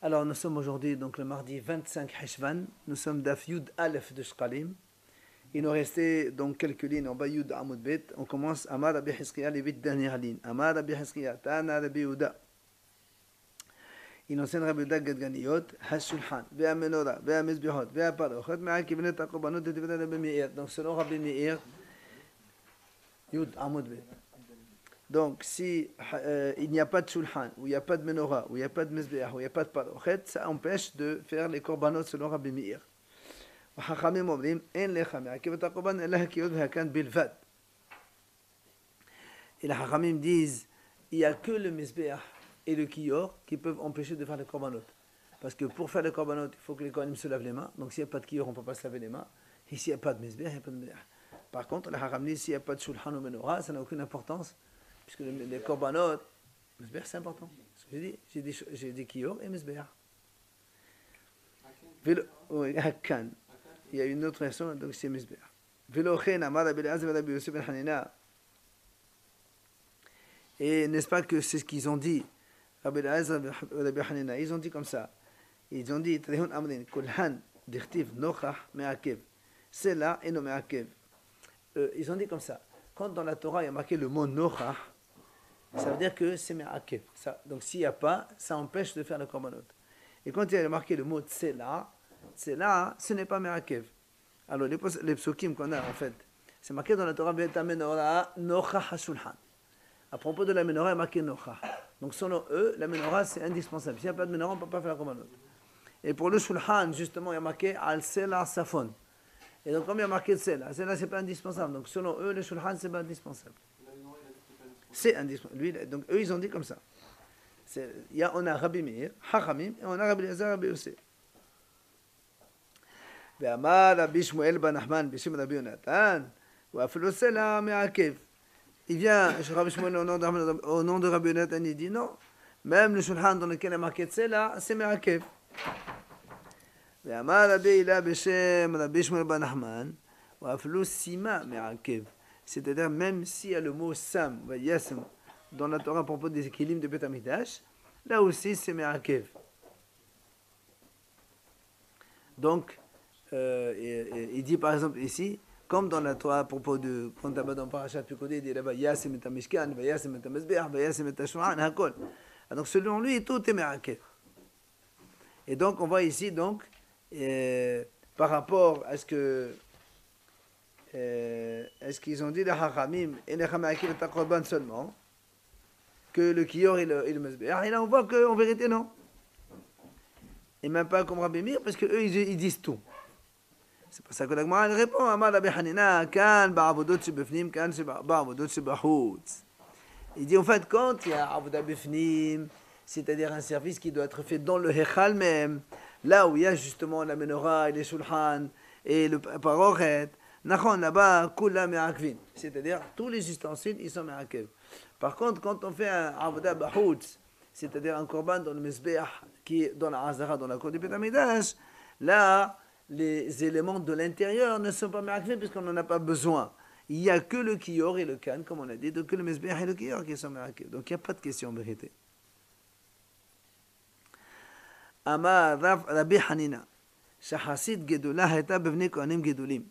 Alors nous sommes aujourd'hui donc le mardi 25 Heshvan, nous sommes d'Af Yud Aleph de Shkalim. Il nous restait donc quelques lignes en bas Yud Amud Bet. On commence Amar Rabbi Hizkiya les 8 dernières lignes. Amar Rabbi Hizkiya, Tana Rabbi Yehuda. Il enseigne Rabbi Yehuda Gadganiyot, Hashulhan, Vea Menorah, Vea Mizbihot, Vea Parochot, Mea Kivnet Akobanot, et Rabbi Meir. Donc selon Rabbi Meir, Yud Amud Bet. Donc, si il n'y a pas de shulhan, ou il n'y a pas de menorah, ou il n'y a pas de mizbeach, ou il n'y a pas de parochet, ça empêche de faire les korbanot selon Rabbi Meir. Et les hachamim disent, il n'y a que le mizbeach et le kiyor qui peuvent empêcher de faire les korbanot. Parce que pour faire les korbanot, il faut que les kohanim se lavent les mains. Donc, s'il n'y a pas de kiyor, on ne peut pas se laver les mains. Et s'il n'y a pas de mizbeach, il n'y a pas de mizbeach. Par contre, les hachamim disent, s'il n'y a pas de shulhan ou menorah, ça n'a aucune importance. Puisque les korbanot, Mizbeach c'est important. J'ai dit Kiyor et Mizbeach. Hakan. Il y a une autre version, donc c'est Mizbeach. Velochen, Amar Rabbi Eliezer, Rabbi Yosef ben Hanina. Et n'est-ce pas que c'est ce qu'ils ont dit, Rabbi Eliezer, Rabbi Hanina, ils ont dit comme ça. Ils ont dit, Trehun Amrin, Kulhan, Dirtiv, Nochach, Me'akev. C'est là et non Me'akev. Ils ont dit comme ça. Quand dans la Torah il y a marqué le mot Nochach, ça veut dire que c'est me'akev. Donc s'il n'y a pas, ça empêche de faire le korbanot. Et quand il y a marqué le mot tsela, ce n'est pas me'akev. Alors les psukim qu'on a en fait, c'est marqué dans la Torah Ve'eta menorah nocha hashulhan. À propos de la menorah, il y a marqué nocha. Donc selon eux, la menorah c'est indispensable. S'il n'y a pas de menorah, on ne peut pas faire le korbanot. Et pour le shulhan, justement, il y a marqué al sela safon. Et donc comme il y a marqué tsela c'est pas indispensable. Donc selon eux, le shulhan c'est pas indispensable. C'est indispensable. Lui, donc eux, ils ont dit comme ça. On a Rabbi Meir, Hachamim, et on a Rabbi Eliezer, Rabbi Yosef. Ve'amar Rabbi Shmuel ben Nachman, Bishim Rabbi Yonatan, Ve'afilo sela me'akev. Il vient, Rabbi Shmuel, au nom de Rabbi Yonatan, il dit non. Même le shulhan dans lequel il a marqué tsela, c'est me'akev. Ve'amar Rabbi Ila Bishim Rabbi Shmuel ben Nachman, Ve'afilo sima me'akev. C'est-à-dire, même s'il y a le mot Sam, Yasm, dans la Torah à propos des équilibres de Beth Amikdash, là aussi c'est Me'akev. Donc, il dit par exemple ici, comme dans la Torah à propos de, quand tu as dans Parashat Pekodé, il dit là-bas, Yasm et Mishkan, Yasm et Mizbeach, Yasm et Shu'an, Hakol. Donc, selon lui, tout est Me'akev. Et donc, on voit ici, donc, par rapport à ce que. Est-ce qu'ils ont dit les Hachamim et les Hamakim et Korban seulement que le Kiyor et le Mizbeach? Et là on voit qu'en vérité non. Et même pas comme Rabbi Meir parce qu'eux ils disent tout. C'est pour ça que la Gemara répond Amar Rabbi Hanina kan ba'avodot shebefnim kan ba'avodot shebachutz. Il dit en fait quand il y a avodah befnim, c'est-à-dire un service qui doit être fait dans le Hechal même, là où il y a justement la menorah et les shulhan et le parochet. Là-bas, c'est-à-dire tous les ustensiles, ils sont me'akev. Par contre, quand on fait un avodah bachutz, c'est-à-dire un korban dans le mizbeach, qui est dans la hazara, dans la cour du Beth Amikdash, là, les éléments de l'intérieur ne sont pas me'akev puisqu'on n'en a pas besoin. Il n'y a que le kiyor et le kan, comme on a dit, donc que le mizbeach et le kiyor qui sont me'akev. Donc il n'y a pas de question en vérité. Amar Rabbi Hanina, shahasid gedolah heta bevnei kohanim gedolim.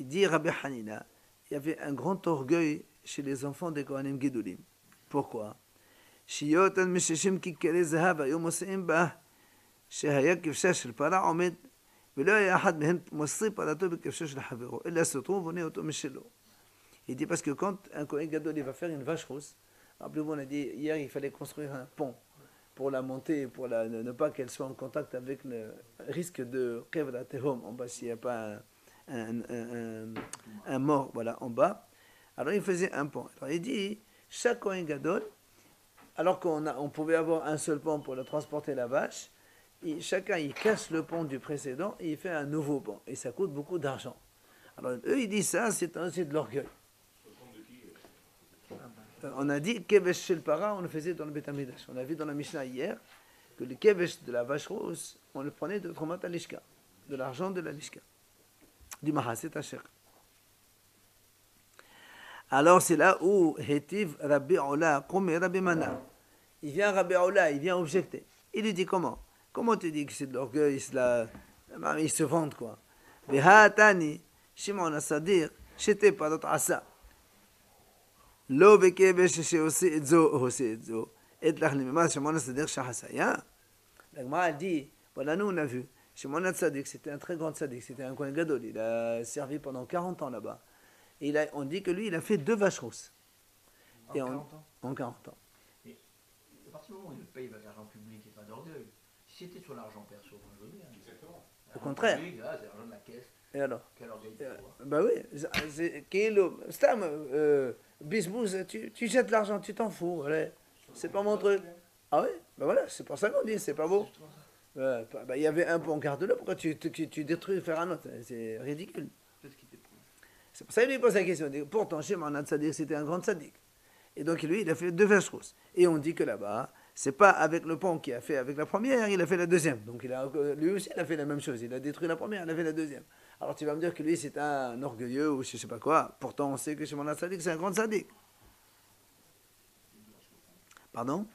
Il dit Rabbi Hanina, il y avait un grand orgueil chez les enfants des Kohanim Gedolim. Pourquoi? Shiyotan mishishim kikere zahav ayom moseim bah shehaya kivsha shel para omed velo haya ahad mehem mosri parato bekivsha shel havero ella sotro vone oto mishelo. Il dit parce que quand un Kohen Gadol va faire une vache rousse, rappelez-vous on a dit hier il fallait construire un pont pour la monter, pour ne pas qu'elle soit en contact avec le risque de kevra tehom en bas s'il n'y a pas un mort voilà, en bas. Alors il faisait un pont. Alors il dit, chaque Kohen Gadol, alors qu'on pouvait avoir un seul pont pour le transporter la vache, chacun il casse le pont du précédent et il fait un nouveau pont. Et ça coûte beaucoup d'argent. Alors eux ils disent ça, c'est de l'orgueil. On a dit, Kevesh Shel Para, on le faisait dans le Beth Amikdash. On a vu dans la Mishnah hier que le Kevesh de la vache rose, on le prenait de Tromat Alishka, de l'argent de la Lishka. Du Mahaset Asher. Alors c'est là où Hétiv Rabbi Ola, Koumé Rabbi Mana. Il vient Rabbi Ola, il vient objecter. Il lui dit comment? Comment tu dis que c'est de l'orgueil, ils se vendent quoi. Vehatani, Shimon Asadir, j'étais pas d'autre asa. Lo bekebesh שעושה את זו או עושה את זו, את לך למימד שמעון הצדיק שהחסיה. La Gemara dit, voilà, nous on a vu, Shimon HaTzadik, c'était un très grand tzaddik, c'était un Kohen Gadol, il a servi pendant 40 ans là-bas. Et on dit que lui, il a fait 2 vaches rousses. En 40 ans. En 40 ans. Et à partir du moment où il paye avec l'argent public et pas d'orgueil, si c'était sur l'argent perso, comme je veux dire. Exactement. Au contraire. Public, là, c'est l'argent de la caisse. Et alors Quel orgueil tu vois. Bah oui, Bisbous, tu jettes l'argent, tu t'en fous, allez. C'est pas mon truc. Ah oui, ben voilà, c'est pour ça qu'on dit, c'est pas beau. Il y avait un pont, garde-le, pourquoi tu détruis faire un autre? C'est ridicule. C'est pour ça qu'il lui pose la question. Pourtant, Shimon HaTzadik, c'était un grand tzaddik. Et donc lui, il a fait 2 vaches rousses. Et on dit que là-bas, c'est pas avec le pont qu'il a fait avec la première, il a fait la deuxième. Donc lui aussi, il a fait la même chose. Il a détruit la première, il a fait la deuxième. Alors tu vas me dire que lui, c'est un orgueilleux ou je sais pas quoi. Pourtant, on sait que Shimon HaTzadik, c'est un grand tzaddik. Pardon?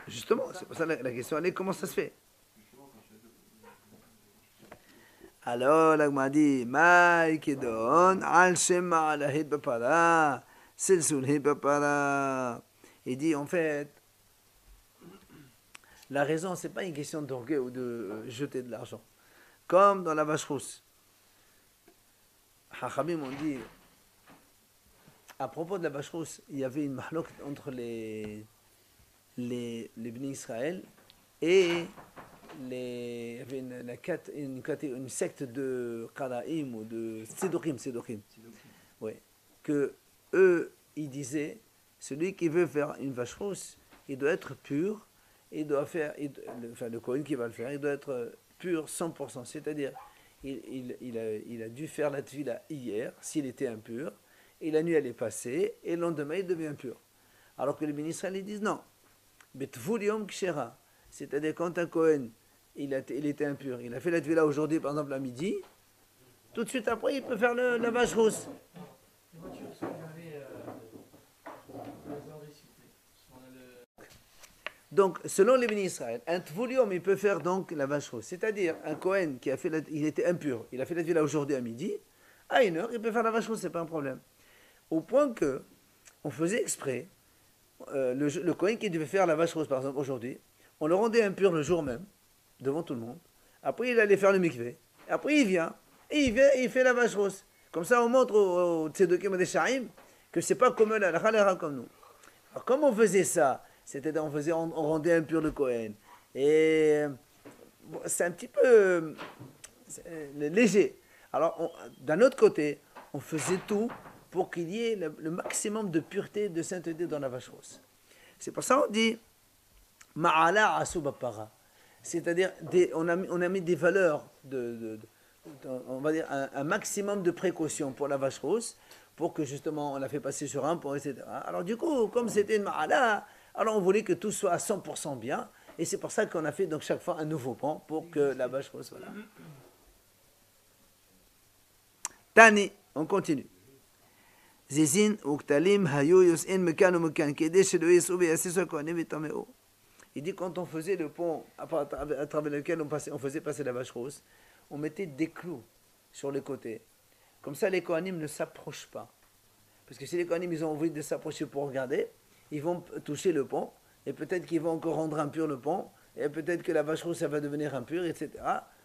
Justement, c'est pour ça la question, elle est comment ça se fait? Alors, la Gemara dit, Maï Kedon, Al Shema ala Hid Bapara, Silsul Hid Bapara. Il dit, en fait, la raison, c'est pas une question d'orgueil ou de jeter de l'argent. Comme dans la vache rousse. Hachamim ont dit, à propos de la vache rousse, il y avait une mahlok entre les Bnei Israël et il y avait une secte de Karaïm ou de Tzedokim. Oui. Que eux, ils disaient, celui qui veut faire une vache rousse, il doit être pur, il doit faire, le Kohen qui va le faire, il doit être pur 100%. C'est-à-dire, il a dû faire la tvila hier, s'il était impur, et la nuit elle est passée, et le lendemain il devient pur. Alors que les Bnei Israël ils disent non. Betvul yom kshera. C'est-à-dire quand un Kohen il était impur, il a fait la tvila aujourd'hui par exemple à midi, tout de suite après il peut faire la vache rousse. Donc selon les Bnei Israël, un tvul yom il peut faire donc la vache rousse. C'est-à-dire un Kohen qui a fait il était impur, il a fait la tvila aujourd'hui à midi, à 1h il peut faire la vache rousse, c'est pas un problème. Au point que on faisait exprès. Le Kohen qui devait faire la vache rose, par exemple, aujourd'hui, on le rendait impur le jour même, devant tout le monde. Après, il allait faire le mikvé. Après, il vient, et il fait la vache rose. Comme ça, on montre aux Tzedokim et des Sha'im que c'est pas comme la chalera comme nous. Alors, comme on faisait ça, c'est-à-dire on rendait impur le Kohen. Et bon, c'est un petit peu léger. Alors, d'un autre côté, on faisait tout pour qu'il y ait le maximum de pureté, de sainteté dans la vache rose. C'est pour ça qu'on dit Ma'ala asubapara. C'est-à-dire, on a mis des valeurs, on va dire un maximum de précaution pour la vache rose, pour que justement on la fait passer sur un pont, etc. Alors du coup, comme c'était une Ma'ala, alors on voulait que tout soit à 100% bien, et c'est pour ça qu'on a fait donc chaque fois un nouveau pont pour que la vache rose soit là. Tani, on continue. Zizin uktalim hayu yos'in mekan umekan kede shelo yesu beyassisu kohanim v'tameu. Il dit quand on faisait le pont à travers lequel on faisait passer la vache rose, on mettait des clous sur les côtés. Comme ça les kohanim ne s'approchent pas. Parce que si les kohanim ils ont envie de s'approcher pour regarder, ils vont toucher le pont et peut-être qu'ils vont encore rendre impur le pont et peut-être que la vache rose ça va devenir impure, etc.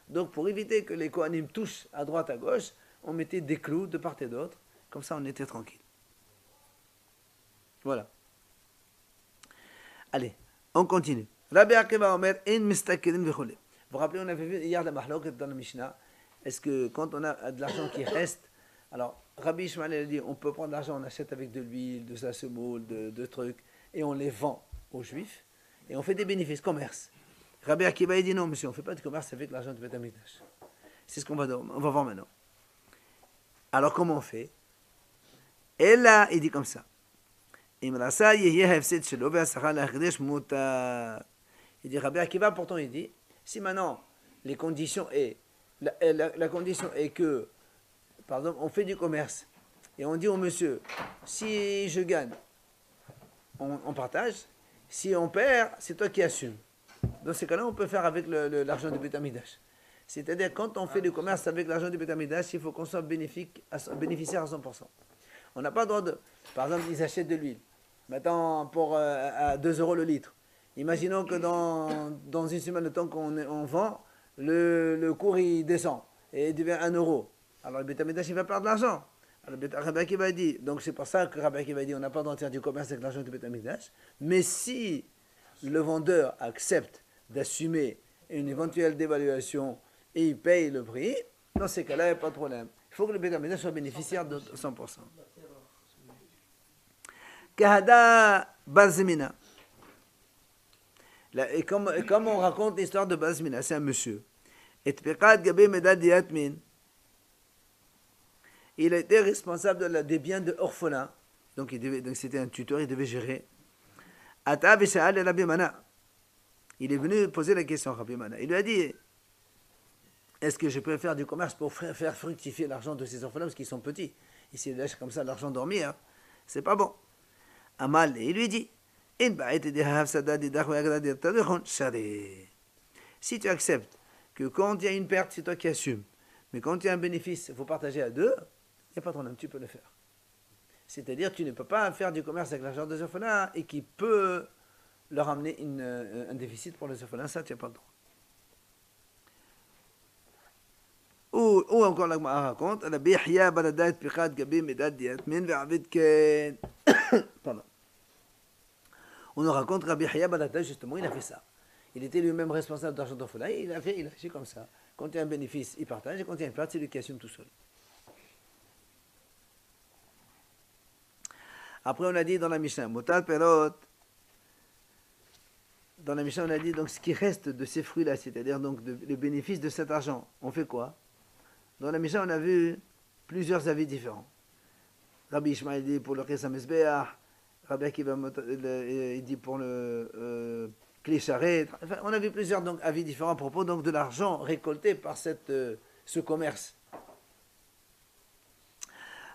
Donc pour éviter que les kohanim touchent à droite à gauche, on mettait des clous de part et d'autre. Comme ça, on était tranquille. Voilà. Allez, on continue. Rabbi Akiva Omer, in mistakirin v'chole. Vous vous rappelez, on avait vu hier la mahloket dans la Mishnah. Est-ce que quand on a de l'argent qui reste, alors Rabbi Ishmael a dit, on peut prendre de l'argent, on achète avec de l'huile, de la semoule, de trucs, et on les vend aux Juifs, et on fait des bénéfices, commerce. Rabbi Akiva a dit, non monsieur, on ne fait pas de commerce avec l'argent du Beth Amikdash. C'est ce qu'on va voir maintenant. Alors comment on fait? Et là, il dit comme ça. Il dit, Rabbi Akiva, pourtant il dit, si maintenant les conditions est, la condition est que, par exemple, on fait du commerce, et on dit au monsieur, si je gagne, on partage, si on perd, c'est toi qui assumes. Dans ces cas-là, on peut faire avec l'argent du Beth Amikdash. C'est-à-dire, quand on fait du commerce avec l'argent du Beth Amikdash, il faut qu'on soit bénéficiaire à 100%. On n'a pas le droit de... Par exemple, ils achètent de l'huile. Maintenant, à 2 euros le litre. Imaginons que dans une semaine de temps qu'on vend, le cours il descend et il devient 1 euro. Alors le Beth Amikdash, il va perdre de l'argent. Alors Rabbi Akiva dit, donc c'est pour ça que Rabbi Akiva dit, on n'a pas le droit de faire du commerce avec l'argent du Beth Amikdash. Mais si le vendeur accepte d'assumer une éventuelle dévaluation et il paye le prix, dans ces cas-là, il n'y a pas de problème. Il faut que le Beth Amikdash soit bénéficiaire de 100%. Kahada Bazmina. Et comme on raconte l'histoire de Bazmina, c'est un monsieur. Et Pekat Gabi Medad Yatmin. Il a été responsable des biens de orphelins. Donc c'était un tuteur, il devait gérer. Ata Vishal Rabbi Mana. Il est venu poser la question à Rabbi Mana. Il lui a dit, est-ce que je peux faire du commerce pour faire fructifier l'argent de ces orphelins parce qu'ils sont petits? Et s'il lâche comme ça l'argent dormir, c'est pas bon. Amal, et il lui dit, si tu acceptes que quand il y a une perte, c'est toi qui assumes, mais quand il y a un bénéfice, il faut partager à deux, il n'y a pas de problème, tu peux le faire. C'est-à-dire, tu ne peux pas faire du commerce avec l'argent des orphelins et qui peut leur amener un déficit pour les orphelins, ça, tu n'as pas le droit. Ou encore la Gemara raconte, pardon. On nous raconte Rabbi Haya Balada, justement, il a fait ça. Il était lui-même responsable d'argent d'orphelin, il a fait comme ça. Quand il y a un bénéfice, il partage, et quand il y a une perte, c'est lui qui assume tout seul. Après, on a dit dans la Mishnah, Motal Perot, dans la Mishnah, on a dit donc ce qui reste de ces fruits-là, c'est-à-dire donc le bénéfice de cet argent, on fait quoi? Dans la Mishnah, on a vu plusieurs avis différents. Rabbi Ishmael dit pour le Chesam Esbeach, Rabbi Akiva il dit pour le Kli Sharet. Enfin, on a vu plusieurs donc, avis différents à propos donc, de l'argent récolté par ce commerce.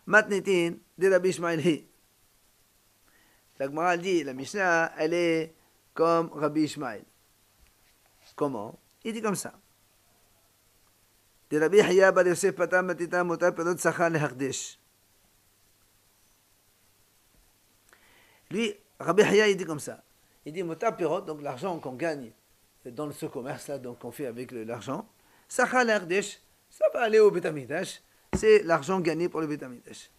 Matnitin de Rabbi Ishmael. La Gemara dit, la Mishnah, elle est comme Rabbi Ishmael. Comment? Il dit comme ça. De Rabbi Haya bar Yosef patam matita motar perot sachar lehakdesh. Lui, Rabbi Haya, il dit comme ça. Il dit motar perot, donc l'argent qu'on gagne dans ce commerce-là, donc qu'on fait avec l'argent, sachar lehakdesh, ça va aller au Beth Amikdash, c'est l'argent gagné pour le Beth Amikdash.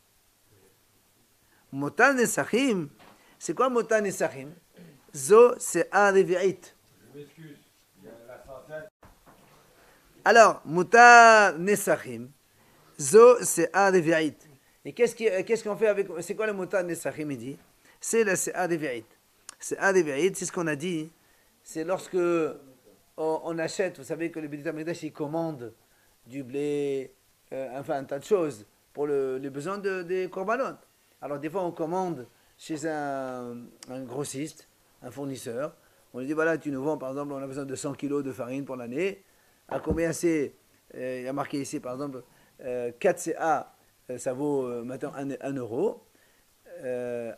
Motar nesachim, c'est quoi motar nesachim? Zo, c'est Arivi'it. Je m'excuse. Alors, Mutar Nesachim, Zo, c'est Arivi'it. Et qu'est-ce qu'on fait avec. C'est quoi le Mutar Nesachim, il dit? C'est le Arivi'it. C'est Arivi'it, c'est ce qu'on a dit. C'est lorsque on achète, vous savez que le Beth Amikdash, il commande du blé, enfin un tas de choses pour les besoins des korbanot. Alors, des fois, on commande chez un grossiste, un fournisseur. On lui dit, voilà, tu nous vends, par exemple, on a besoin de 100 kilos de farine pour l'année. À combien c'est? Il y a marqué ici, par exemple, 4 CA, ça vaut maintenant 1 euro.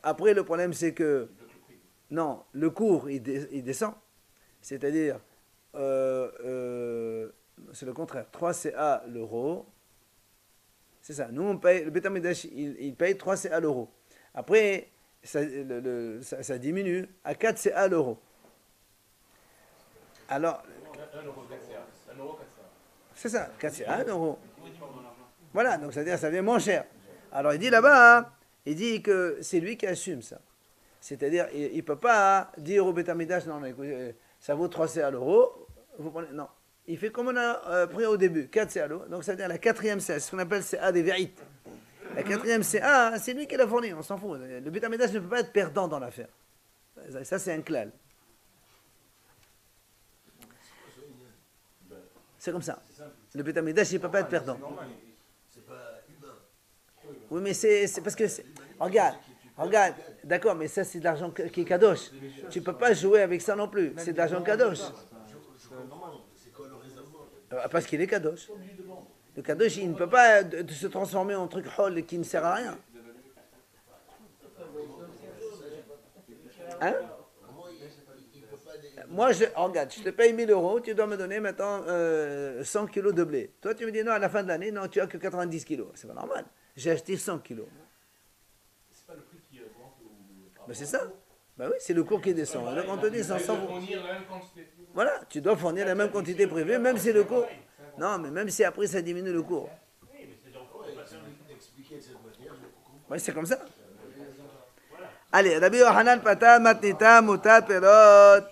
Après, le problème, c'est que, non, le cours, il descend. C'est-à-dire, c'est le contraire. 3 CA l'euro. C'est ça. Nous, on paye, le Beth Amikdash, il paye 3 CA l'euro. Après, ça diminue à 4 CA l'euro. Alors, 1 euro 4 CA. 1 euro 4 CA. C'est ça, 4 CA, 1 euro. Voilà, donc c'est-à-dire ça devient moins cher. Alors il dit là-bas, hein, il dit que c'est lui qui assume ça. C'est-à-dire, il ne peut pas dire au Beth Amikdash, non, écoutez, ça vaut 3 CA l'euro, vous prenez, non. Il fait comme on a pris au début, 4 CA l'euro, donc ça veut dire la 4e CA, c'est ce qu'on appelle CA des vérités. La 4e CA, c'est lui qui l'a fourni, on s'en fout. Le Beth Amikdash ne peut pas être perdant dans l'affaire. Ça, c'est un klal. C'est comme ça. Le Beth Amikdash, il ne peut pas être perdant. Oui, mais c'est parce que... Regarde, d'accord, mais ça, c'est de l'argent qui est kadosh. Tu ne peux pas jouer avec ça non plus. C'est de l'argent kadosh. Parce qu'il est kadosh. Le kadosh, il ne peut pas se transformer en truc hol qui ne sert à rien. Hein? moi, regarde, je te paye 1000 euros, tu dois me donner maintenant 100 kilos de blé. Toi, tu me dis non, à la fin de l'année, non, tu as que 90 kilos. C'est pas normal. J'ai acheté 100 kilos. C'est pas le prix qui augmente ou... Ben, c'est ça. Ben oui, c'est le cours qui descend. Donc on te dit 500 euros. Fournir la même quantité. Voilà, tu dois fournir la même quantité prévue, même si le cours. Non, mais même si après ça diminue le cours. Oui, mais c'est-à-dire qu'on peut pas Expliquer de cette manière, je comprends. Oui, c'est comme ça. Allez, Rabbi Yohanan Pata Matnita Mutat Perot.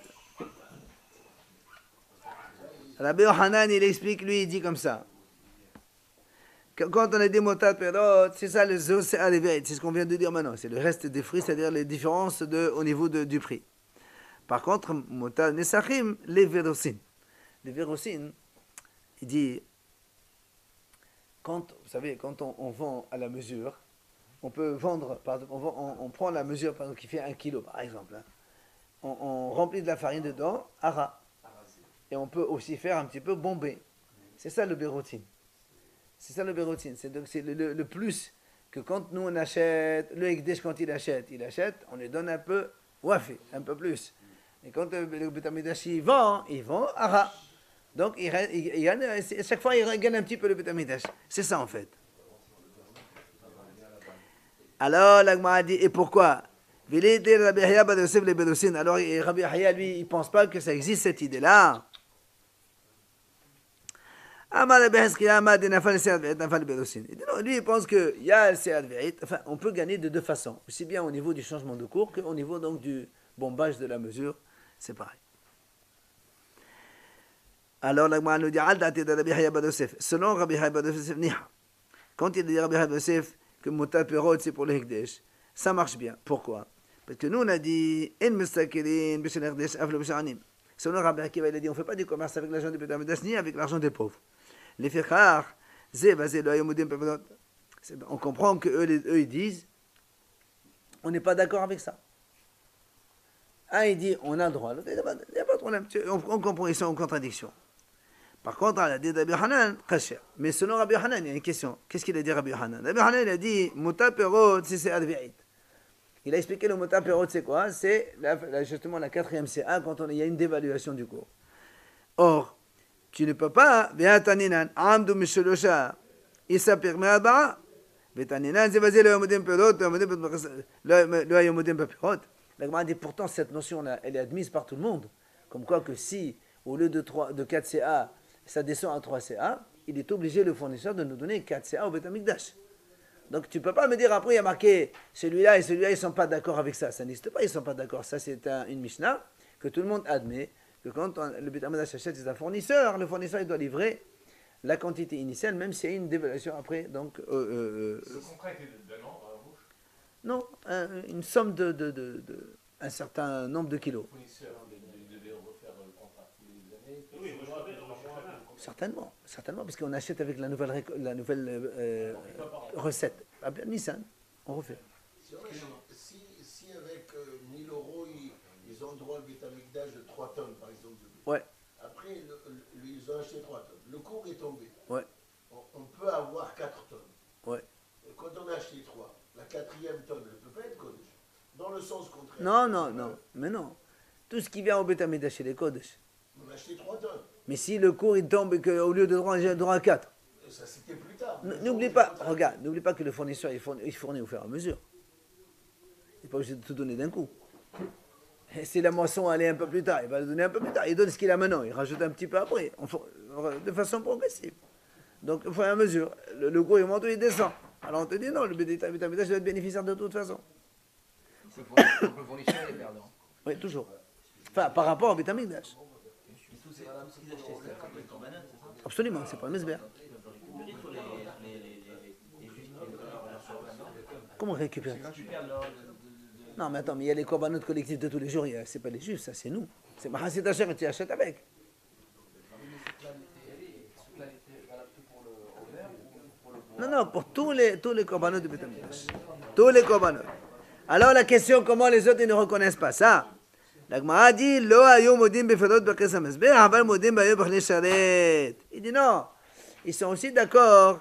Rabbi Yohanan, il explique, lui, il dit comme ça. Quand on a dit Mutat Perot, c'est ça le c'est ce qu'on vient de dire maintenant. C'est le reste des fruits, c'est-à-dire les différences au niveau du prix. Par contre, Mutat Nesachim, les vérocines. Les vérocines, il dit, vous savez, quand on vend à la mesure, on peut vendre, on prend la mesure par exemple, qui fait 1 kilo par exemple, hein. On remplit de la farine dedans, ara, et on peut aussi faire un petit peu bombé. C'est ça le bérotine. C'est ça le bérotine. C'est le plus que quand nous on achète, le Ekdesh quand il achète, on lui donne un peu wafé, un peu plus. Et quand le Beit HaMikdash il vend ara. Donc il gagne, à chaque fois il gagne un petit peu le Beit HaMikdash. C'est ça en fait. Alors, l'Agma a dit, et pourquoi? Alors, Rabbi Yahya, lui, il ne pense pas que ça existe, cette idée-là. Il dit non, lui, il pense qu'il y a le Sead Ve'it. Enfin, on peut gagner de deux façons. Aussi bien au niveau du changement de cours qu'au niveau donc, du bombage de la mesure. C'est pareil. Alors, l'Agma nous dit, selon Rabbi Yahya ben Yosef, quand il dit Rabbi Yahya ben Yosef, que Mutat Perot c'est pour le Hekdesh, ça marche bien. Pourquoi? Parce que nous on a dit En Mustakirin Bishel Hekdesh Avlo Bishanim. Selon Rabbi Akiva, il a dit on ne fait pas du commerce avec l'argent du Beit HaMikdash ni avec l'argent des pauvres. Les Fichar, on comprend que eux ils disent on n'est pas d'accord avec ça. Un il dit on a le droit, l'autre il dit il n'y a pas de problème. On comprend, ils sont en contradiction. Par contre, elle a dit Rabbi Hanan, Kasher. Mais selon Rabbi Hanan, il y a une question. Qu'est-ce qu'il a dit Rabbi Hanan? Rabbi Hanan, il a dit Mutat Perot, c'est Advi'it. Il a expliqué le Mutat Perot, c'est quoi? C'est justement la 4e CA quand il y a une dévaluation du cours. Or, tu ne peux pas, Ve'ataninan, Amdu Mishelosha, Issa Pirme Abba, Ve'ataninan, Zevazé le Yomudim Perot, le Yomudim Perot. La Gemara dit pourtant, cette notion-là, elle est admise par tout le monde. Comme quoi que si, au lieu de 4 CA, ça descend à 3 CA, il est obligé, le fournisseur, de nous donner 4 CA au Beit HaMikdash. Donc tu ne peux pas me dire après, il y a marqué celui-là et celui-là, ils ne sont pas d'accord avec ça. Ça n'existe pas, ils ne sont pas d'accord. Ça, c'est une Mishnah que tout le monde admet, que quand le Beit HaMikdash achète, c'est un fournisseur, le fournisseur, il doit livrer la quantité initiale, même s'il y a une dévaluation après. Donc, Le contrat était d'un an à la bouche. Non, une somme un certain nombre de kilos. Le fournisseur devait refaire le contrat tous les années. Oui, moi je rappelle, Certainement, parce qu'on achète avec la nouvelle recette. Ah bien, Nissan, on refait. Si avec 1000 euros, ils ont le droit au Beit HaMikdash de 3 tonnes, par exemple, de blé. Ouais. Après, ils ont acheté 3 tonnes. Le cours est tombé. Ouais. On peut avoir 4 tonnes. Ouais. Et quand on a acheté 3, la 4e tonne ne peut pas être Kodesh. Dans le sens contraire. Non, mais non. Tout ce qui vient au Beit HaMikdash, c'est les Kodesh. On a acheté 3 tonnes. Mais si le cours il tombe et qu'au lieu de 3, j'ai droit à 4. Ça c'était plus tard. N'oublie pas, regarde, n'oublie pas que le fournisseur il fournit au fur et à mesure. Il n'est pas obligé de tout donner d'un coup. Et si la moisson allait un peu plus tard, il va le donner un peu plus tard. Il donne ce qu'il a maintenant, il rajoute un petit peu après, de façon progressive. Donc au fur et à mesure, le cours il monte ou il descend. Alors on te dit non, le Beit HaMikdash doit être bénéficiaire de toute façon. Le fournisseur est perdant. Oui, toujours. Enfin, par rapport au Beit HaMikdash. Absolument, c'est pas le mesber. Comment récupérer? Non, mais attends, mais il y a les corbanotes collectifs de tous les jours, c'est pas les juifs, ça c'est nous. C'est Mahassid Hashem et tu achètes avec. Non, pour tous les corbanotes de Beit HaMikdash. Tous les corbanotes. Alors la question, comment les autres ils ne reconnaissent pas ça? La Gemara dit, Lo ayu modim befedot b'kes hamezber, aval modim b'ayu b'chnei sharet. Il dit non, ils sont aussi d'accord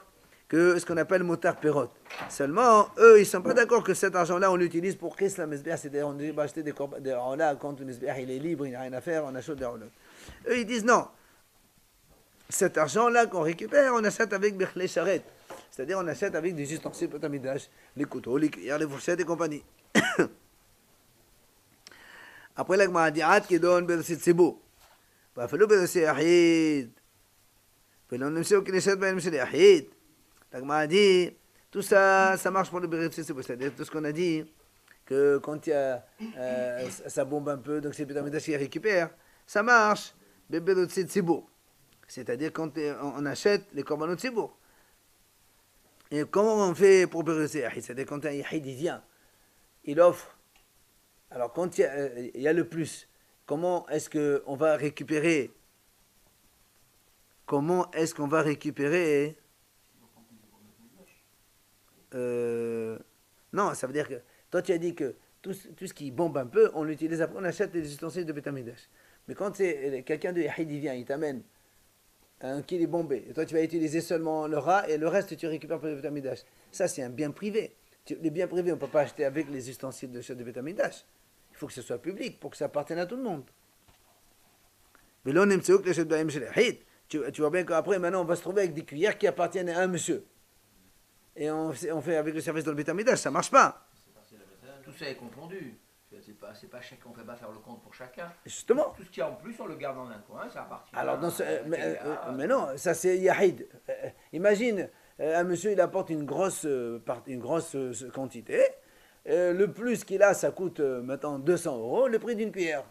que ce qu'on appelle motar perot. Seulement, eux, ils ne sont pas d'accord que cet argent-là, on l'utilise pour Chris la Mesbeh, c'est-à-dire on va acheter des là quand le Mesbeh il est libre, il n'a rien à faire, on achète des Rolot. Eux, ils disent non. Cet argent-là qu'on récupère, on achète avec Bechlei Sharet. C'est-à-dire on achète avec des ustensiles Beit HaMikdash, les couteaux, les cuillères, les fourchettes et compagnie. Après, la Gemara dit Ad Kedon Berosi Tzibur. ואפילו בנושא יחיד, ולא נמצאו כניסות בהם של יחיד. La Gemara dit, tout ça, ça marche pour le Berosi Tzibur. C'est-à-dire tout ce qu'on a dit, que quand il y a, ça bombe un peu, donc c'est Beit HaMikdash qui récupère, ça marche, Berosi Tzibur. C'est-à-dire quand on achète les korbanot Tzibur. Et comment on fait pour Berosi Yahid? C'est-à-dire quand un Yahid il vient, il offre. Alors quand il y a le plus, comment est-ce qu'on va récupérer? Comment est-ce qu'on va récupérer? Non, ça veut dire que toi tu as dit que tout ce qui bombe un peu, on l'utilise après, on achète les ustensiles de Beit HaMikdash. Mais quand c'est quelqu'un de Yahid, il vient, il t'amène un kilo bombé, et toi tu vas utiliser seulement le rat et le reste tu récupères pour le Beit HaMikdash. Ça c'est un bien privé. Les biens privés on ne peut pas acheter avec les ustensiles de Beit HaMikdash. Il faut que ce soit public pour que ça appartienne à tout le monde. Mais là on aime tu vois bien qu'après maintenant on va se trouver avec des cuillères qui appartiennent à un monsieur. Et on fait avec le service dans le Beit HaMikdash, ça ne marche pas. Tout ça est confondu. C'est pas chacun, on ne fait pas faire le compte pour chacun. Justement. Tout ce qu'il y a en plus, on le garde dans un coin, ça appartient. Alors, mais non, ça c'est Yahid. Imagine, un monsieur, il apporte une grosse quantité. Le plus qu'il a, ça coûte maintenant 200 €, le prix d'une cuillère.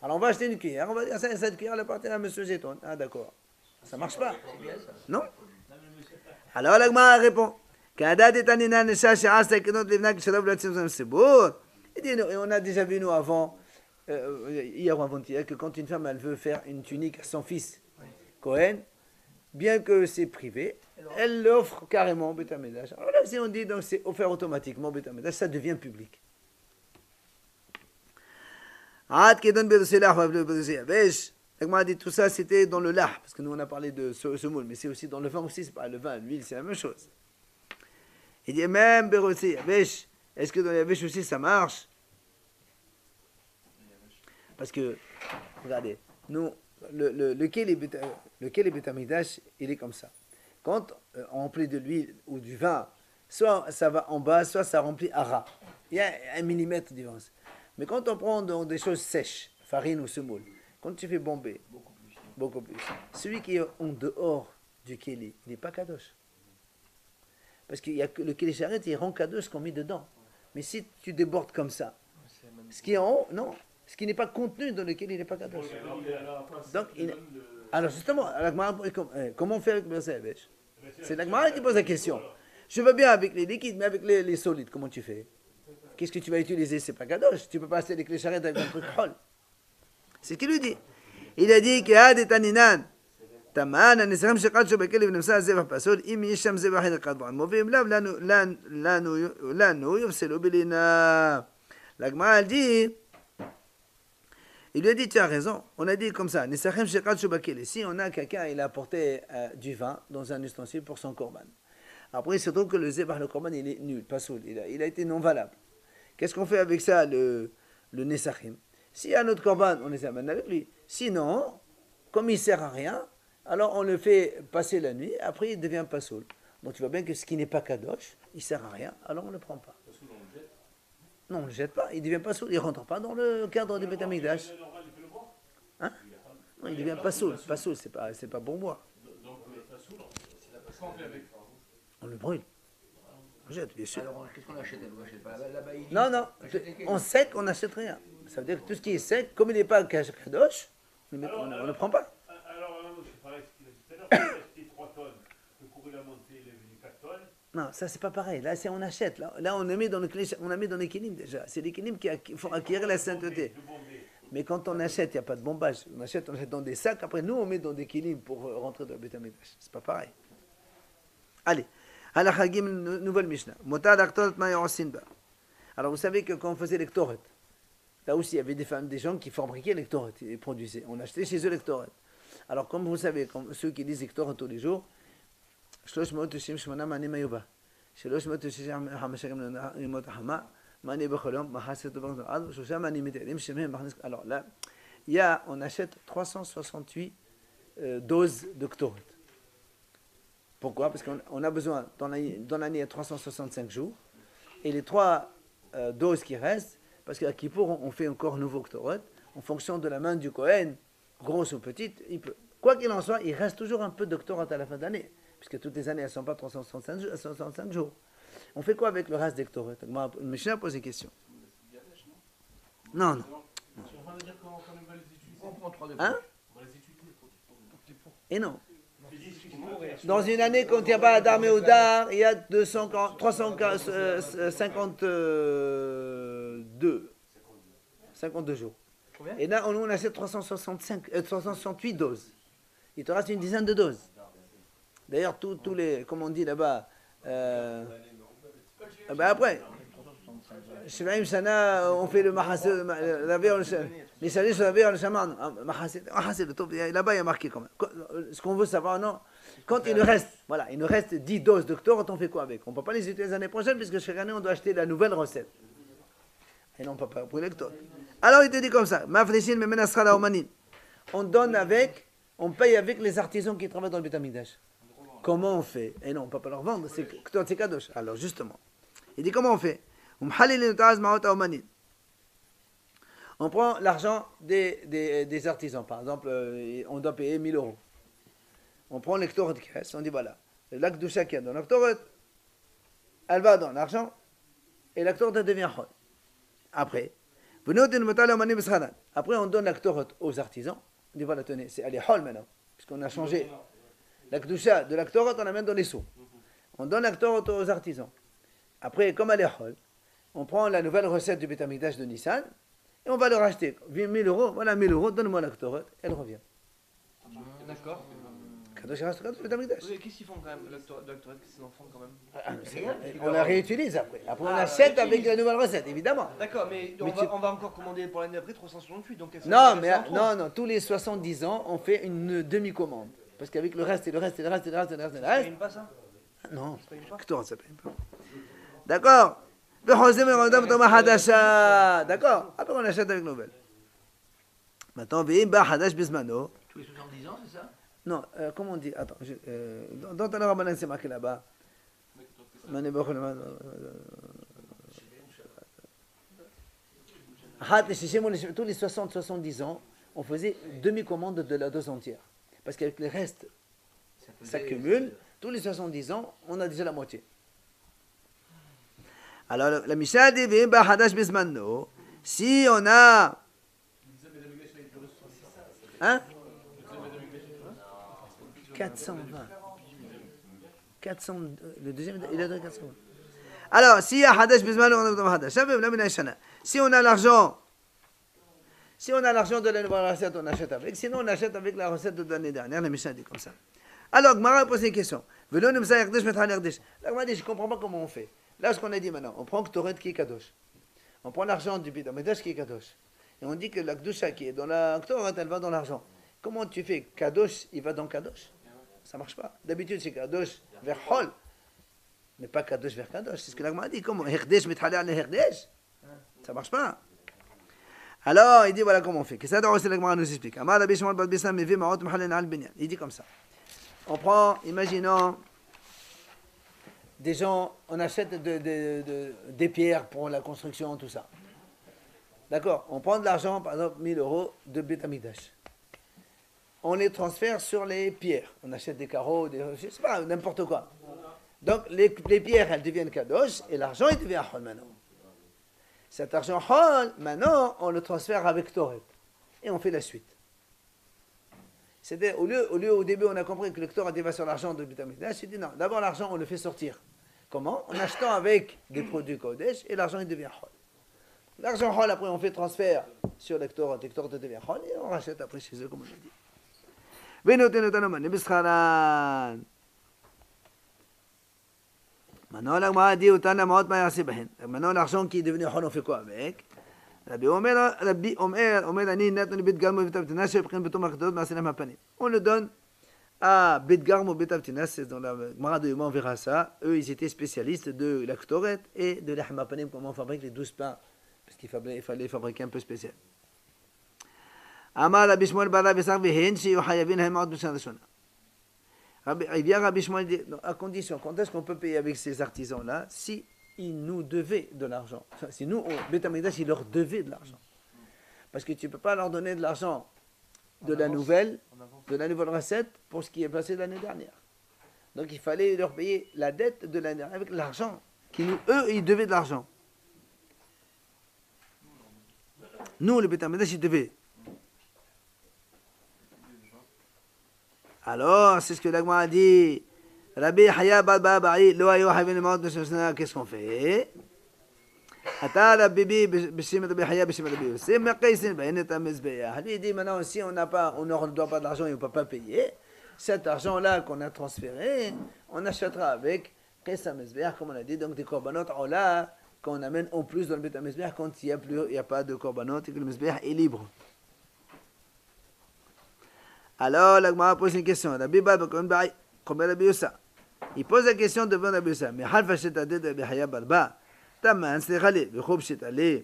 Alors, on va acheter une cuillère, on va dire, cette cuillère, elle appartient à monsieur Zéton. Ah, d'accord. Ça ne marche pas. C'est bien ça. Non. Alors, la Gemara répond. Et on a déjà vu, nous, avant, hier ou avant-hier, que quand une femme, elle veut faire une tunique à son fils, Cohen, bien que c'est privé, elle l'offre carrément au Beit HaMikdash. Alors là, si on dit, donc c'est offert automatiquement au Beit HaMikdash, ça devient public. La dit tout ça, c'était dans le lard, parce que nous, on a parlé de ce moule, mais c'est aussi dans le vin aussi, c'est pas le vin, l'huile, c'est la même chose. Il dit même Berosi Yavesh. Est-ce que dans les Yavesh aussi ça marche? Parce que, regardez, nous, lequel est Beit HaMikdash, il est comme ça. Quand on remplit de l'huile ou du vin, soit ça va en bas, soit ça remplit à ras. Il y a 1 millimètre de différence. Mais quand on prend donc des choses sèches, farine ou semoule, quand tu fais bomber, beaucoup plus. Celui qui est en dehors du kéli, il n'est pas kadosh. Parce que le kéli charret, il rend kadosh ce qu'on met dedans. Mais si tu débordes comme ça, ce qui est en haut, non. Ce qui n'est pas contenu dans le kéli, il n'est pas kadosh. Donc, alors justement, comment on fait avec le Yavesh? C'est la Gemara qui pose la question. Je veux bien avec les liquides, mais avec les solides, comment tu fais? Qu'est-ce que tu vas utiliser? C'est pas kadosh. Tu ne peux pas acheter des clés charrettes avec un truc hol. C'est ce qu'il lui dit. Il a dit qu'il y a des taninan. Taman, anisram shekad shobekeli v'nemsa zevach pasol, im yisham zevach edakad b'an movim lav lanu yofselu belina. La Gemara dit, il lui a dit, tu as raison. On a dit comme ça, nisachem shekad shobekeli. Si on a quelqu'un, il a apporté du vin dans un ustensile pour son korban. Après, il se trouve que le zevach, le korban, il est nul, pas soul. Il a été non valable. Qu'est-ce qu'on fait avec ça, le nesachim? S'il y a un autre korban, on les amène avec lui. Sinon, comme il ne sert à rien, alors on le fait passer la nuit, après il devient pas soul. Donc tu vois bien que ce qui n'est pas kadosh, il ne sert à rien, alors on ne le prend pas. Non, on ne le jette pas, il ne devient pas soul, il ne rentre pas dans le cadre du Beit HaMikdash. Hein? Non, il ne devient pas soul, c'est pas bon bois. On le brûle. On jette, bien sûr. Alors, qu'est-ce qu'on achète? On achète pas là-bas, il dit, Non, en sec, on n'achète rien. Ça veut dire que tout ce qui est sec, comme il n'est pas kadosh, on ne le prend pas. Alors, c'est pareil ce qu'il a dit tout à l'heure, il a acheté 3 tonnes, le cours il a monté, il est venu 4 tonnes. Non, ça c'est pas pareil. Là, on achète. Là, on a mis dans l'équilibre déjà. C'est l'équilibre qui font acquérir la sainteté. Mais quand on achète, il n'y a pas de bombage. On achète dans des sacs. Après, nous, on met dans des équilibres pour rentrer dans le Beit HaMikdash. C'est pas pareil. Allez. Halachagim, nouvelle Mishnah. Alors, vous savez que quand on faisait les ktoret, là aussi, il y avait des gens qui fabriquaient les ktoret et produisaient. On achetait chez eux les ktoret. Alors, comme vous savez, ceux qui lisent les ktoret tous les jours, 398 מעני מיובא. 365 ימות החמה, מעני בכל יום, מחסת ובחזור עד, ושלושה מעני מתעדים שמהם מכניס... Alors là, on achète 368 doses de Ktoret. Pourquoi? Parce qu'on a besoin, dans l'année, il y a 365 jours, et les 3 doses qui restent, parce qu'à Kippour, on fait encore nouveau Ktoret, en fonction de la main du Kohen, grosse ou petite, il peut. Quoi qu'il en soit, il reste toujours un peu de Ktoret à la fin d'année, puisque toutes les années, elles ne sont pas 365 jours. On fait quoi avec le reste des Ktoret? Le Mishnah pose des questions. Non, non. On prend 3 de Hein? On va les étudier pour Et non. Dans une année, quand il n'y a pas d'armée au dar, il y a 52 jours. Combien? Et là, on achète 368 doses. Il te reste une dizaine de doses. D'ailleurs, tous les, comme on dit là-bas, après, Shvaim Shana, on fait le Mahassid, les salis sur la veille, le Shaman, Mahassid, là-bas il y a marqué quand même. Ce qu'on veut savoir, non, quand il nous reste, voilà, il nous reste 10 doses de Ktoret, on fait quoi avec? On ne peut pas les utiliser les années prochaines, puisque chaque année on doit acheter la nouvelle recette. Et non, on ne peut pas pour les Ktoret. Alors il te dit comme ça, Mafreshin Memenasra la Omanin. On donne avec, on paye avec les artisans qui travaillent dans le Beit HaMikdash. Comment on fait? Et non, on ne peut pas leur vendre, c'est Ktoret, c'est Kadosh. Alors justement, il dit comment on fait? On prend l'argent des artisans. Par exemple, on doit payer 1000 euros. On prend les Ktoret qui restent, on dit voilà, la Kedusha qui est dans la Ktoret, elle va dans l'argent, et la Ktoret devient Chol. Après, on donne la Ktoret aux artisans, on dit voilà, tenez, elle est Chol maintenant, puisqu'on a changé. La Kedusha de la Ktoret, on amène dans les sous. On donne la Ktoret aux artisans. Après, comme elle est Chol, on prend la nouvelle recette du Beit HaMikdash de Nissan et on va le racheter. 1000 euros, voilà 1000 euros, donne-moi la Ktoret, elle revient. D'accord. Kadosh reste Kadosh Beit HaMikdash. Oui, qu'est-ce qu'ils font quand même, le doctorat, qu'est-ce qu'ils en font quand même? On la réutilise après. Après, on achète avec la nouvelle recette, évidemment. D'accord, mais on va encore commander pour l'année d'après 368, donc qu'est-ce Non, mais non, tous les 70 ans, on fait une demi-commande. Parce qu'avec le reste, et le reste, et le reste, et le reste, et le reste, et le Ça reste. paye pas ça? Non, Ça paye pas? Ktoret, ça paye pas. D'accord. D'accord. Après, on achète avec nouvelle. Maintenant, Tous les 70 ans, c'est ça? non, comment on dit? Attends, dans ta Rabbanan, c'est marqué là-bas. Tous les 60-70 ans, on faisait demi-commande de la dose entière. Parce qu'avec les restes, ça cumule. Tous les 70 ans, on a déjà la moitié. Alors, la Mishnah dit, si on a... Hein? 420. Le deuxième, il a donné 420. Alors, si on a l'argent, de la nouvelle recette, on achète avec. Sinon, on achète avec la recette de l'année dernière. La Mishnah dit comme ça. Alors, Gmara pose une question. La Gmara dit, je ne comprends pas comment on fait. Là, ce qu'on a dit maintenant, on prend Ktoret qui est Kadosh. On prend l'argent du Beit HaMikdash qui est Kadosh. Et on dit que la Kedusha qui est dans la Ktoret, elle va dans l'argent. Comment tu fais? Kadosh, il va dans Kadosh? Ça ne marche pas. D'habitude, c'est Kadosh vers Chol, mais pas Kadosh vers Kadosh. C'est ce que la Gemara dit. Comment? Herdesh mithalé al Herdesh? Ça ne marche pas. Alors, il dit voilà comment on fait. Qu'est-ce que la Gemara nous explique? Il dit comme ça. On prend, imaginons, des gens, on achète des pierres pour la construction, tout ça. D'accord? On prend de l'argent, par exemple 1000 euros de Beit HaMikdash. On les transfère sur les pierres. On achète des carreaux, je ne sais pas, n'importe quoi. Donc les pierres, elles deviennent kadosh et l'argent, il devient hol maintenant. Cet argent hol, maintenant, on le transfère avec Ktoret. Et on fait la suite. C'est-à-dire, au début, on a compris que le Ktoret va sur l'argent de Beit HaMikdash. Il dit non, d'abord l'argent, on le fait sortir. Comment? En achetant avec des produits Kodesh et l'argent, il devient hol. L'argent hol, après, on fait transfert sur le Ktoret devient hol et on rachète après chez eux, comme on l'a dit. Maintenant, l'agma dit maintenant, l'argent qui est devenu hol, on fait quoi avec? On le donne à Bet Garm ou Bet Avtina, c'est dans la Gemara de Yoma, on verra ça. Eux, ils étaient spécialistes de la Ktoret et de l'Ahmapanim, comment on fabrique les 12 pains. Parce qu'il fallait fabriquer un peu spécial. Amar Rabbi Shmuel bar Rabbi Yitzchak vehen sheyu hayavin hem od b'shana rishona. Il vient Rabbi Shmuel dit, à condition, quand est-ce qu'on peut payer avec ces artisans-là, si ils nous devaient de l'argent. Enfin, si nous, Bet Hamikdash, ils leur devaient de l'argent. Parce que tu ne peux pas leur donner de l'argent de la nouvelle recette pour ce qui est passé l'année dernière. Donc il fallait leur payer la dette de l'année dernière avec l'argent. Eux, ils devaient de l'argent. Nous, le Bet Hamikdash, ils devaient. Alors, c'est ce que l'Agma a dit. Rabbi Haya Bal Ba'i, Lo Ayo Havin le Maot de Shana, qu'est-ce qu'on fait? Ata Rabbi Bishim Rabbi Haya Bishim Rabbi Yosef, Maqaisin Bayenet Amizbeya. Lui, il dit maintenant, si on ne doit pas d'argent et on ne peut pas payer, cet argent-là qu'on a transféré, on achètera avec Qaisa Mizbeya, comme on a dit, donc des korbanot Ola, qu'on amène en plus dans le Bet Mizbeya quand il n'y a pas de korbanot et que le Mizbeya est libre. Alors, l'Agma pose une question. Rabbi Baba, comme Rabbi Yossa. Il pose la question devant Rabbi Yossa. Mais Halfa Shetadeh Rabbi Haya Barba, Taman, c'est Rale, Bechob Shetale.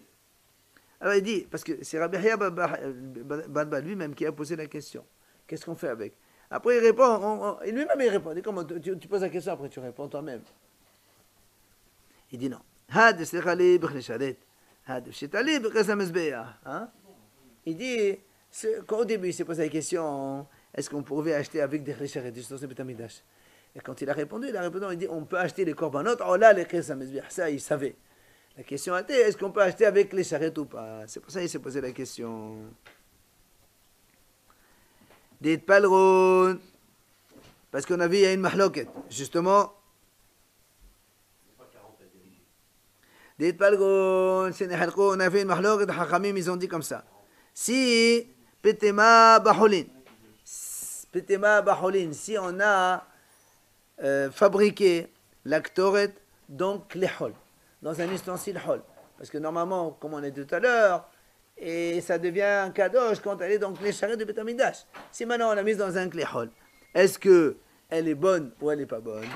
Alors il dit, parce que c'est Rabbi Haya Barba lui-même qui a posé la question. Qu'est-ce qu'on fait avec? Après il répond, lui-même il répond. Comment tu poses la question, après tu réponds toi-même. Il dit non. Had Shetale Bechnesharet. Had Shetale Bechnesamesbeya. Il dit. Quand au début il s'est posé la question, est-ce qu'on pouvait acheter avec des richères et des choses de Bet Hamikdash? Et quand il a répondu, il dit on peut acheter les korbanot, oh là les Qaisa Mizbeah, ça il savait. La question était est-ce qu'on peut acheter avec les charrettes ou pas? C'est pour ça qu'il s'est posé la question. Dit Palron, parce qu'on a vu il y a une mahloket, justement. Dit Palron, on a vu une mahloket, Hachamim ils ont dit comme ça. Si Petema Baholin, si on a fabriqué la Ktoret, donc les hol, dans un ustensile hol. Parce que normalement, comme on a dit tout à l'heure, et ça devient un kadosh quand elle est dans les charrettes de Bet Hamikdash. Si maintenant on l'a mise dans un clé hol, est-ce qu'elle est bonne ou elle n'est pas bonne?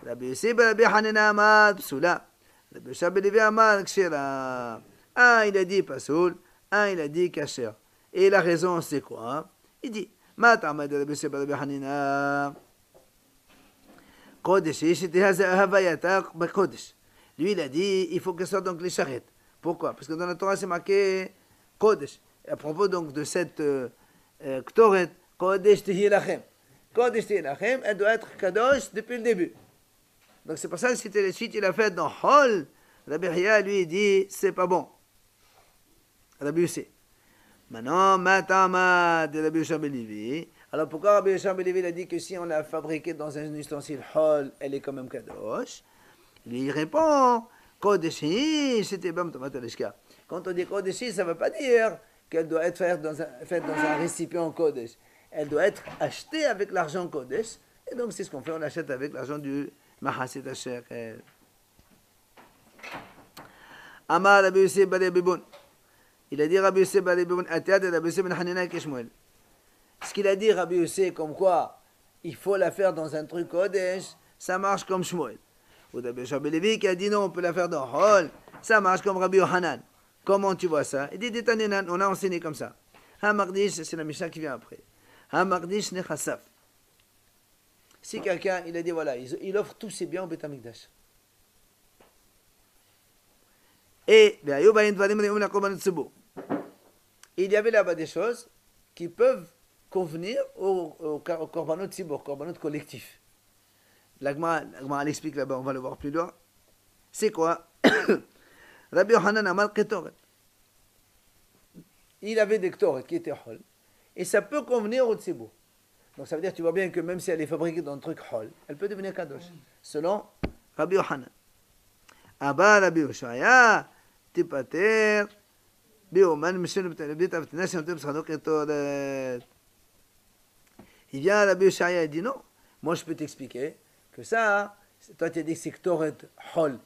Rabbi Yosef Rabbi Hanina Amad Psula. Rabbi Yosef Levi Amad Kshera. Un il a dit Pasoul, un il a dit Kasher. Et la raison, c'est quoi? Il dit, Matamad Rabbi Yosef Rabbi Hanina Kodesh, Havayata Kodesh. Lui, il a dit, il faut que ce soit donc les charrettes. Pourquoi? Parce que dans la Torah, c'est marqué Kodesh. Et à propos donc de cette Ktoret, Kodesh Tehi Lachem. Kodesh Tehi Lachem, elle doit être Kadosh depuis le début. Donc c'est pour ça que c'était la suite, il a fait dans Hol. Rabbi Haya, lui, il dit, c'est pas bon. Rabbi Yosef. Maintenant, Matama de Rabbi Yosef ben Levi. Alors pourquoi Rabbi Yosef ben Levi a dit que si on l'a fabriquée dans un ustensile Hol, elle est quand même Kadosh? Lui, il répond, Kodeshi, c'était Bam Tomataleshka. Quand on dit Kodeshi, ça ne veut pas dire qu'elle doit être faite dans un récipient Kodesh. Elle doit être achetée avec l'argent Kodesh. Et donc, c'est ce qu'on fait, on l'achète avec l'argent du Mahaset Asher. Amar Rabbi Yosef ben Levi. Il a dit Rabbi Yosef ben Levi, Atiad Rabbi Yosef ben Hanina Keshmuel. Ce qu'il a dit Rabbi Yosef, comme quoi il faut la faire dans un truc Kodesh, ça marche comme Shmuel. Ou Rabbi Yosef ben Levi qui a dit non, on peut la faire dans Hol, ça marche comme Rabbi Yohanan. Comment tu vois ça? Il dit Détanénan, on a enseigné comme ça. Hamardish, c'est la Mishnah qui vient après. Hamardish nechasaf. Si quelqu'un, il a dit voilà, il offre tous ses biens au Bet Hamikdash. Et il y avait là-bas des choses qui peuvent convenir au korbanot tzibor, korbanot collectif. L'Agma l'explique là-bas, on va le voir plus loin. C'est quoi? Rabbi Yohanan Amar Ketoret. Il avait des Ketoret qui étaient hol. Et ça peut convenir au tzibor. Donc ça veut dire, tu vois bien que même si elle est fabriquée dans un truc hol, elle peut devenir kadosh. Selon Rabbi Yohanan. Abba Rabbi Yoshaya, Tipater, Bioman, Michel Bet Avtina, Shantem Sradok Ketoret. Il vient à Rabbi Yoshaya et dit non, moi je peux t'expliquer que ça, toi tu as dit que c'est Ketoret hol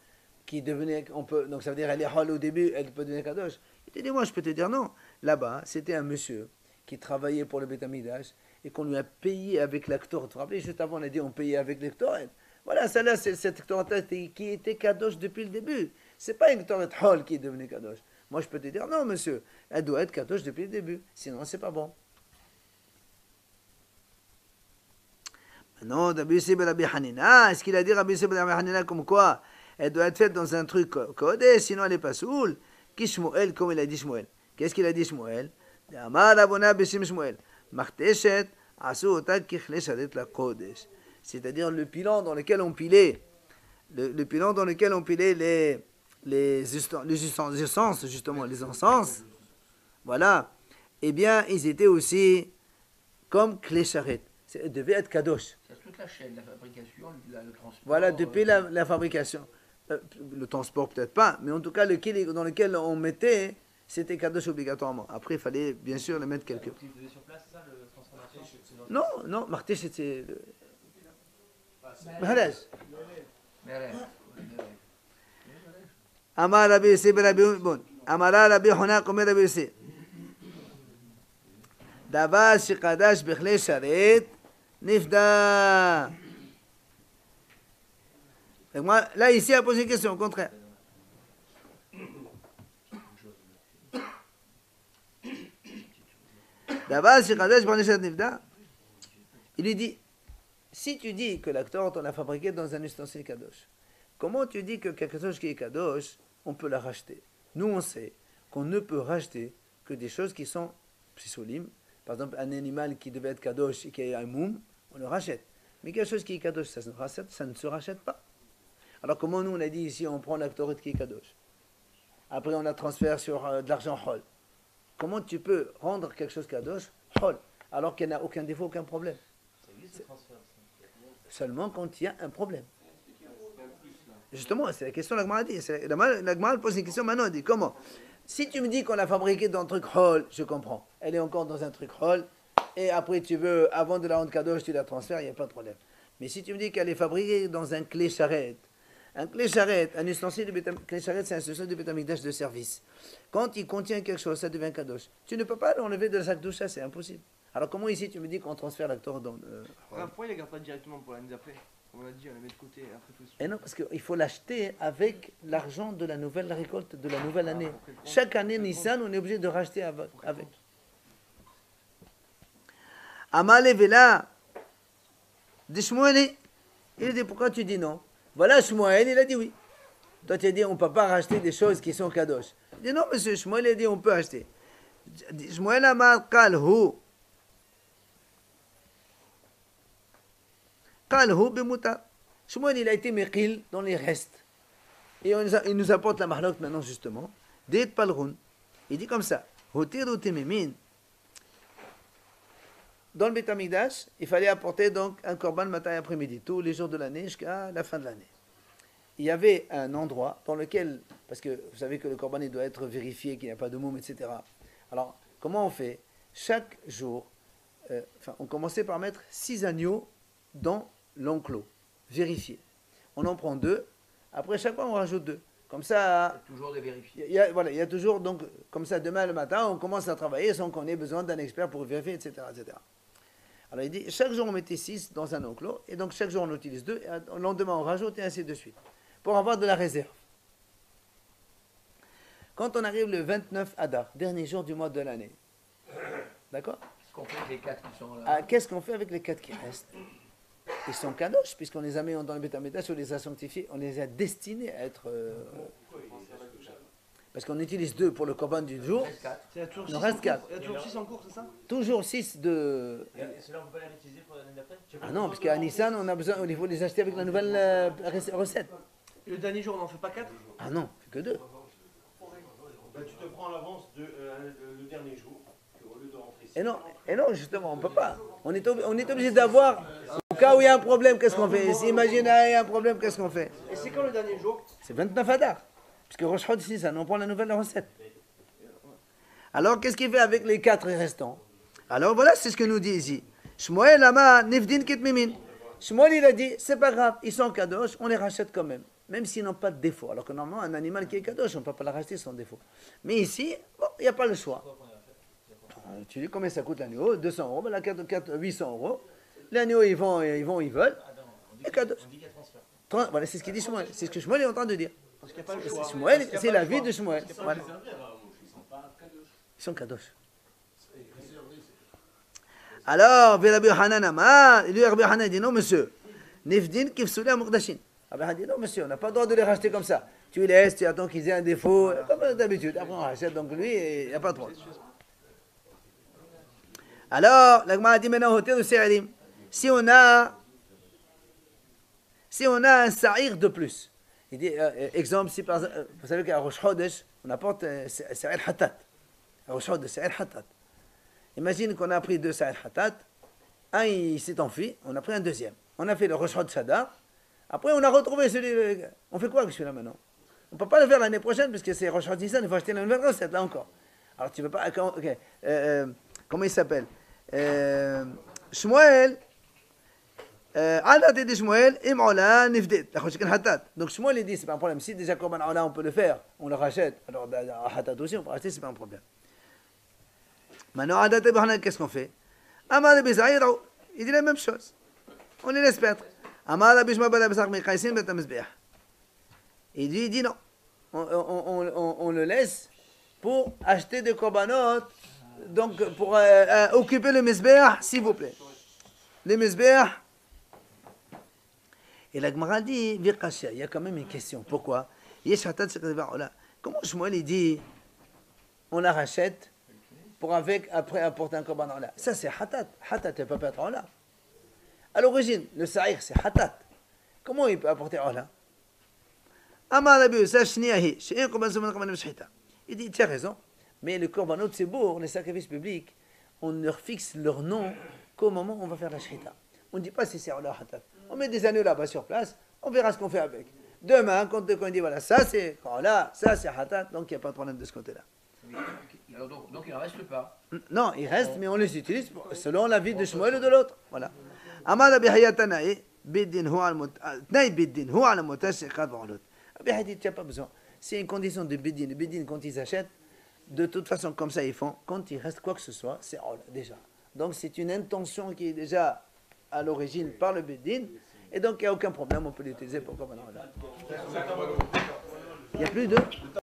qui devenait, donc ça veut dire elle est hol au début, elle peut devenir kadosh. Il te dit moi je peux te dire non. Là-bas, c'était un monsieur qui travaillait pour le Beth Amikdash et qu'on lui a payé avec la Ktoret. Vous vous rappelez, juste avant, on a dit on payait avec les Ktoret. Voilà, celle-là, c'est cette Ktoret qui était Kadosh depuis le début. C'est pas une Ktoret Hol qui est devenue Kadosh. Moi, je peux te dire, non, monsieur, elle doit être Kadosh depuis le début. Sinon, c'est pas bon. Maintenant, Rabbi Yossi ben Rabbi Hanina, est-ce qu'il a dit Rabbi Yossi ben Rabbi Hanina comme quoi elle doit être faite dans un truc Kodesh, sinon elle n'est pas soule? Qui Shmuel, comme il a dit Shmuel? Qu'est-ce qu'il a dit Shmuel? Amar Abona Beshim Shmuel. Marteshet, Asu Otak Kichle Shadet la Kodesh. C'est-à-dire le pilon dans lequel on pilait, le pilon dans lequel on pilait les essences, justement, les encens. Voilà. Eh bien, ils étaient aussi comme Kle Sharet. Ils devaient être Kadosh. C'est toute la chaîne, la fabrication, le transport. Voilà, depuis la fabrication. Le transport peut-être pas, mais en tout cas, le kil dans lequel on mettait, c'était Kadosh obligatoirement. Après, il fallait bien sûr le mettre quelque part. Tu faisais sur place, c'est ça, le transformation? Non, Marté, c'était... Mahalaj. Amar Rabbi Yossi ben Rabbi Bon. Amara Rabbi Huna Komer Rabbi Yossi. Davar shekadash bechle sharet nifda. Là, ici, il a posé une question, au contraire. Davar shekadash bechle sharet nifda. Il lui dit, si tu dis que la Ktoret, on l'a fabriquée dans un ustensile Kadosh, comment tu dis que quelque chose qui est Kadosh, on peut la racheter? Nous, on sait qu'on ne peut racheter que des choses qui sont psisolim. Par exemple, un animal qui devait être Kadosh et qui a un moum, on le rachète. Mais quelque chose qui est Kadosh, ça ne se rachète pas. Alors, comment nous, on a dit ici, on prend la Ktoret qui est Kadosh. Après, on la transfère sur de l'argent Hol. Comment tu peux rendre quelque chose Kadosh Hol, alors qu'il n'y a aucun défaut, aucun problème? Seulement quand il y a un problème. Justement, c'est la question que la Gemara a dit. La Gemara pose une question maintenant, elle dit comment? Si tu me dis qu'on l'a fabriquée dans un truc hall, je comprends. Elle est encore dans un truc hall, et après tu veux, avant de la rendre Kadosh, tu la transfères, il n'y a pas de problème. Mais si tu me dis qu'elle est fabriquée dans un clé charrette, un ustensile de clé charrette, c'est un ustensile de Beth Amikdash de service. Quand il contient quelque chose, ça devient Kadosh. Tu ne peux pas l'enlever de la sac doucha, c'est impossible. Alors comment ici tu me dis qu'on transfère la Ktoret dans le... Pourquoi il ne la garde pas directement pour l'année d'après? Comme on a dit, on la met de côté après tout. Et non, parce qu'il faut l'acheter avec l'argent de la nouvelle récolte, de la nouvelle année. Chaque année, Nissan, on est obligé de racheter avec. Amale Vela, de Shmuel, il dit pourquoi tu dis non? Voilà Shmuel, il a dit oui. Toi tu as dit on ne peut pas racheter des choses qui sont Kadosh. Il dit non monsieur, Shmuel a dit on peut acheter. Shmuel Amar Kalhu. Shmuel, il a été meqil dans les restes. Et il nous apporte la mahlok maintenant justement. Deit palrun. Il dit comme ça. Hotiru temimin. Dans le Beth Amikdash, il fallait apporter donc un korban matin et après-midi, tous les jours de l'année jusqu'à la fin de l'année. Il y avait un endroit dans lequel, parce que vous savez que le korban il doit être vérifié, qu'il n'y a pas de moum, etc. Alors, comment on fait? Chaque jour, on commençait par mettre 6 agneaux dans l'enclos, vérifié. On en prend 2, après chaque fois on rajoute 2. Comme ça, toujours de vérifier. Il y a toujours, donc, comme ça, demain le matin, on commence à travailler sans qu'on ait besoin d'un expert pour vérifier, etc., etc. Alors il dit, chaque jour on mettait 6 dans un enclos, et donc chaque jour on utilise 2, et le lendemain on rajoute, et ainsi de suite, pour avoir de la réserve. Quand on arrive le 29 Adar, dernier jour du mois de l'année, d'accord? Qu'est-ce qu'on fait avec les 4 qui sont là? Qu'est-ce qu'on fait avec les 4 qui restent? Ils sont kadosh, puisqu'on les a mis dans le Beth Amikdash, on les a sanctifiés, on les a destinés à être... parce qu'on utilise 2 pour le korban du jour, il nous reste 4. Il y a toujours 6 en cours, c'est ça? Toujours 6 de... Et cela, on ne peut pas les utiliser pour l'année d'après? Ah non, parce qu'à Nissan, on a besoin, il faut les acheter avec la nouvelle recette. Et le dernier jour, on n'en fait pas 4? Ah non, que 2. Tu te prends l'avance le dernier jour, au lieu de rentrer ici. Et non, justement, on ne peut pas. On est obligé d'avoir, au cas où il y a un problème, qu'est-ce qu'on fait? Si imagine, il y a un problème, qu'est-ce qu'on fait? Et c'est quand le dernier jour? C'est 29 Adar. Puisque Rosh Chodesh Nissan, on prend la nouvelle recette. Alors, qu'est-ce qu'il fait avec les 4 restants? Alors, voilà, c'est ce que nous dit ici. Shmuel Lama Nifdin Kitmimin. Shmuel, il a dit, c'est pas grave, ils sont kadosh, on les rachète quand même s'ils n'ont pas de défaut. Alors que normalement, un animal qui est kadosh, on ne peut pas le racheter sans défaut. Mais ici, bon, il n'y a pas le choix. Tu dis combien ça coûte l'agneau? 200 euros, ben là, 800 euros. L'agneau, ils vont, ils veulent. On dit Et qu'il y a Kadosh. transfert. Voilà, c'est ce qu'il dit Shmuel. C'est ce que Shmuel est en train de dire. Parce qu'il n'y a pas le choix. Shmuel, Parce qu'il y a c'est pas la le vie choix. de Shmuel. Ils sont Voilà. réservés à Baramouche, ils sont pas Kadosh. Ils sont kadosh. Réservé, c'est Alors, Rabbi Hanan Amar, lui, Rabbi Hanan dit non, monsieur. Nifdin kifsouli amukdashin. Rabbi Hanan dit non, monsieur, on n'a pas le droit de les racheter comme ça. Tu les laisses, tu attends qu'ils aient un défaut, comme d'habitude. Après, on rachète, donc lui, il n'y a pas de droit. Alors, la Gemara dit maintenant, hôtel de Se'alim. Si on a un sa'ir de plus, il dit, exemple, si par exemple, vous savez qu'à Rosh Chodesh, on apporte sa'ir hatat. À Rosh Chodesh, sa'ir hatat. Imagine qu'on a pris 2 sa'ir hatat, un il s'est enfui, on a pris un deuxième. On a fait le Rosh Chodesh Sadar, après on a retrouvé celui, on fait quoi avec celui-là maintenant? On ne peut pas le faire l'année prochaine, puisque c'est Rosh Chodesh Nissan, il faut acheter la nouvelle recette, là encore. Alors tu ne peux pas, okay. Comment il s'appelle Shmuel, Adat et Shmuel, Im'ola, Nifdit. Donc Shmuel il dit, c'est pas un problème. Si déjà Korban Ola on peut le faire, on le rachète. Alors Hatat aussi, on peut racheter, c'est pas un problème. Maintenant, Adat et Hanan, qu'est-ce qu'on fait? Amar Bizayr, il dit la même chose. On les laisse perdre. Amar Bishma Bala Besach Mekaisim Betamzbeah. Il dit non. On le laisse pour acheter des korbanot, donc pour occuper le Mizbeah, s'il vous plaît. Le Mizbeah. Et la Gemara dit, il y a quand même une question. Pourquoi? Comment Shmuel il dit, on la rachète pour après apporter un korban ola? Ça c'est hatat. Hatat ne peut pas être ola. À l'origine, le sa'ir c'est hatat. Comment il peut apporter ola? Il dit, tu as raison, mais le korbanot c'est beau, les sacrifices publics, on leur fixe leur nom qu'au moment où on va faire la shrita. On ne dit pas si c'est ola hatat. On met des anneaux là-bas sur place, on verra ce qu'on fait avec. Demain, quand on dit voilà, ça c'est ola, ça c'est hatat, donc il n'y a pas de problème de ce côté-là. Alors donc il ne reste pas. Non, il reste, mais on les utilise selon la vie de Shmuel ou de l'autre. Voilà. Amar bihayatanaï, biddin hu al-tnaï biddin hu al-mutash qad va'ulot. Rabbi dit, tu n'as pas besoin. C'est une condition de biddin. Le biddin, quand ils achètent, de toute façon, comme ça, ils font. Quand il reste quoi que ce soit, c'est ola, déjà. Donc, c'est une intention qui est déjà à l'origine par le biddin. Et donc, il n'y a aucun problème, on peut l'utiliser pour comme un ola. Il n'y a plus de...